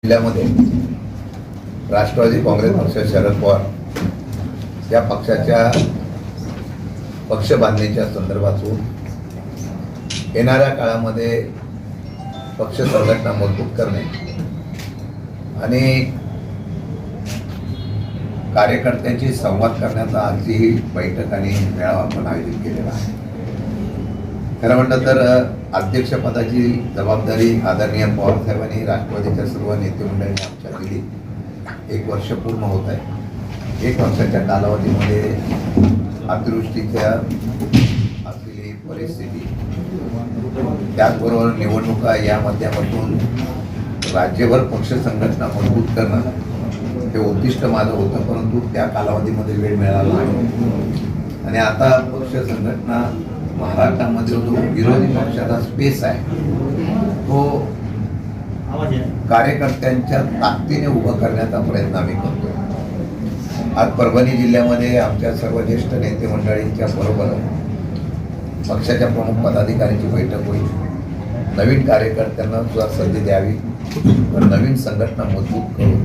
जिल्ह्यामध्ये राष्ट्रवादी काँग्रेस पक्ष शरद पवार या पक्षाच्या पक्ष बांधणीच्या संदर्भातून येणाऱ्या काळामध्ये पक्ष संघटना मजबूत करणे आणि कार्यकर्त्यांशी संवाद करण्याचा आजची ही बैठक आणि मेळावा आपण आयोजित केलेला आहे. खरं म्हटलं तर अध्यक्षपदाची जबाबदारी आदरणीय पवार साहेबांनी राष्ट्रवादीच्या सर्व नेते मंडळींनी आमच्या दिली. 1 वर्ष पूर्ण होत आहे. 1 वर्षाच्या कालावधीमध्ये अतिवृष्टीच्या असलेली परिस्थिती, त्याचबरोबर निवडणुका या माध्यमातून राज्यभर पक्ष संघटना मजबूत करणं हे उद्दिष्ट माझं होतं, परंतु त्या कालावधीमध्ये वेळ मिळाला नाही. आणि आता पक्ष संघटना महाराष्ट्रामध्ये जो विरोधी पक्षाचा स्पेस आहे तो कार्यकर्त्यांच्या ताकदीने उभं करण्याचा प्रयत्न आम्ही करतो. आज परभणी जिल्ह्यामध्ये आमच्या सर्व ज्येष्ठ नेते मंडळींच्या बरोबर पक्षाच्या प्रमुख पदाधिकाऱ्यांची बैठक होईल. नवीन कार्यकर्त्यांना सुद्धा संधी द्यावी व नवीन संघटना मजबूत करून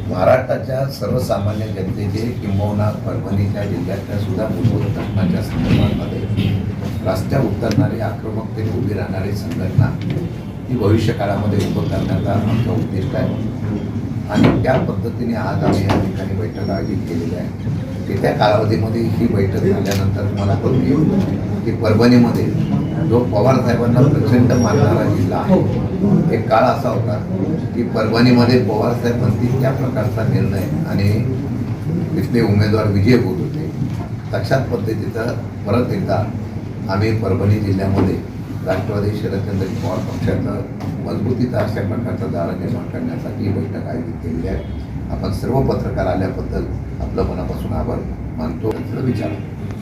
महाराष्ट्राच्या सर्वसामान्य जनतेचे किंबहुना परभणीच्या जिल्ह्यातल्या सुद्धा मूलभूत घटनांच्या संदर्भामध्ये रस्त्यावर उतरणारी, आक्रमकतेने उभी राहणारी संघटना ही भविष्य काळामध्ये उभं करण्याचा आमचा उद्दिष्ट आहे. आणि त्या पद्धतीने आज आम्ही या ठिकाणी बैठक आयोजित केलेली आहे. येत्या कालावधीमध्ये ही बैठक झाल्यानंतर तुम्हाला कळून येईल की परभणीमध्ये जो पवार साहेबांना प्रचंड मानणारा जिल्हा आहे, एक काळ असा होता की परभणीमध्ये पवार साहेब म्हणतील त्या प्रकारचा निर्णय आणि तिथले उमेदवार विजय होत होते. तशाच पद्धतीचा परत एकदा आम्ही परभणी जिल्ह्यामध्ये राष्ट्रवादी शरदचंद्र पवार पक्षाचं मजबूतीचा अशा प्रकारचा दारा निर्माण करण्यासाठी बैठक आयोजित केलेली आहे. आपण सर्व पत्रकार आल्याबद्दल आपलं मनापासून आभार मानतो. विचार